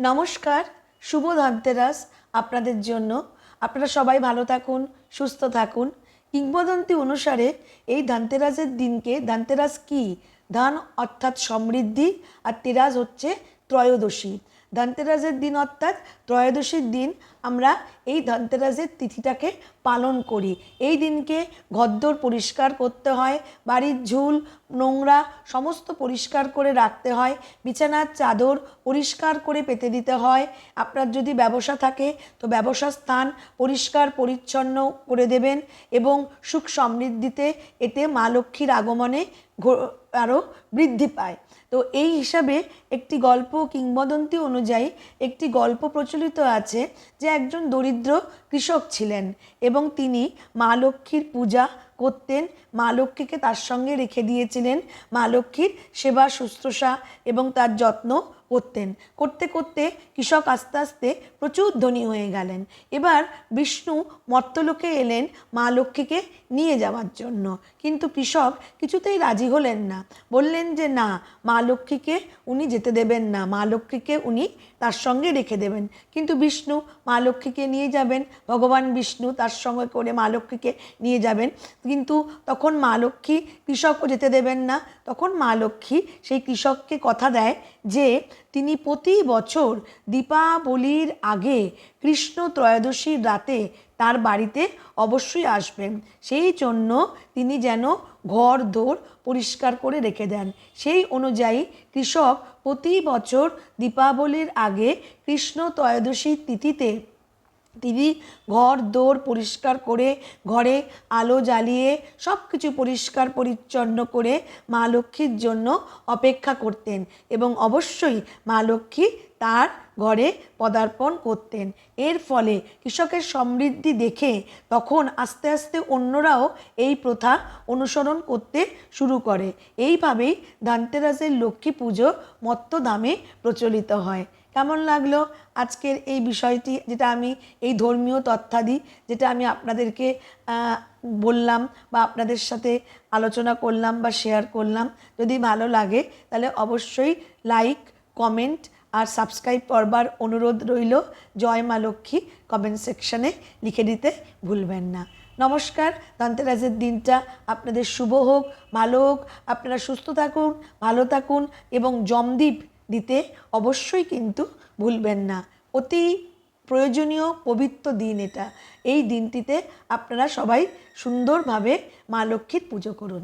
নমস্কার, শুভ ধনতেরাস আপনাদের জন্য। আপনারা সবাই ভালো থাকুন, সুস্থ থাকুন। কিংবদন্তি অনুসারে এই ধনতেরাসের দিনকে, ধনতেরাস কি? ধন অর্থাৎ সমৃদ্ধি, আর তেরাস হচ্ছে ত্রয়োদশী। ধনতেরাসের দিন অর্থাৎ ত্রয়োদশীর দিন আমরা এই ধনতেরাসের তিথিটাকে পালন করি। এই দিনকে ঘরদোর পরিষ্কার করতে হয়, বাড়ির ঝুল নোংরা সমস্ত পরিষ্কার করে রাখতে হয়, বিছানার চাদর পরিষ্কার করে পেতে দিতে হয়। আপনার যদি ব্যবসা থাকে তো ব্যবসার স্থান পরিষ্কার পরিচ্ছন্ন করে দেবেন এবং সুখ সমৃদ্ধিতে এতে মা লক্ষ্মীর আগমনে আরও বৃদ্ধি পায়। তো এই হিসাবে একটি গল্প, কিংবদন্তি অনুযায়ী একটি গল্প প্রচলিত আছে যে একজন দরিদ্র কৃষক ছিলেন এবং তিনি মা লক্ষ্মীর পূজা করতেন, মা লক্ষ্মীকে তার সঙ্গে রেখে দিয়েছিলেন, মা লক্ষ্মীর সেবা শুশ্রূষা এবং তার যত্ন করতেন। করতে করতে কৃষক আস্তে আস্তে প্রচুর ধনী হয়ে গেলেন। এবার বিষ্ণু মর্তলোকে এলেন মা লক্ষ্মীকে নিয়ে যাওয়ার জন্য, কিন্তু কৃষক কিছুতেই রাজি হলেন না। বললেন যে না, মা লক্ষ্মীকে উনি যেতে দেবেন না, মা লক্ষ্মীকে উনি তার সঙ্গে রেখে দেবেন। কিন্তু বিষ্ণু মা লক্ষ্মীকে নিয়ে যাবেন, ভগবান বিষ্ণু তার সঙ্গে করে মা লক্ষ্মীকে নিয়ে যাবেন। কিন্তু তখন মা লক্ষ্মী কৃষকও যেতে দেবেন না। তখন মা লক্ষ্মী সেই কৃষককে কথা দেয় যে তিনি প্রতি বছর দীপাবলির আগে কৃষ্ণ ত্রয়োদশীর রাতে তার বাড়িতে অবশ্যই আসবেন, সেই জন্য তিনি যেন ঘর দোর পরিষ্কার করে রেখে দেন। সেই অনুযায়ী কৃষক প্রতি বছর দীপাবলির আগে কৃষ্ণ ত্রয়োদশীর তিথিতে তিনি ঘর দোর পরিষ্কার করে, ঘরে আলো জ্বালিয়ে সব কিছু পরিষ্কার পরিচ্ছন্ন করে মা লক্ষ্মীর জন্য অপেক্ষা করতেন এবং অবশ্যই মা লক্ষ্মী তার ঘরে পদার্পণ করতেন। এর ফলে কৃষকের সমৃদ্ধি দেখে তখন আস্তে আস্তে অন্যরাও এই প্রথা অনুসরণ করতে শুরু করে। এইভাবেই ধনতেরাসের লক্ষ্মী পুজো মত্তধামে প্রচলিত হয়। কেমন লাগলো আজকের এই বিষয়টি, যেটা আমি এই ধর্মীয় তথ্যাদি যেটা আমি আপনাদেরকে বললাম বা আপনাদের সাথে আলোচনা করলাম বা শেয়ার করলাম। যদি ভালো লাগে তাহলে অবশ্যই লাইক, কমেন্ট আর সাবস্ক্রাইব করবার অনুরোধ রইল। জয় মা লক্ষ্মী কমেন্ট সেকশানে লিখে দিতে ভুলবেন না। নমস্কার, ধনতেরাসের দিনটা আপনাদের শুভ হোক, ভালো হোক। আপনারা সুস্থ থাকুন, ভালো থাকুন এবং জমদ্বীপ দিতে অবশ্যই কিন্তু ভুলবেন না। অতি প্রয়োজনীয় পবিত্র দিন এটা। এই দিনটিতে আপনারা সবাই সুন্দরভাবে মা লক্ষ্মীর পুজো করুন।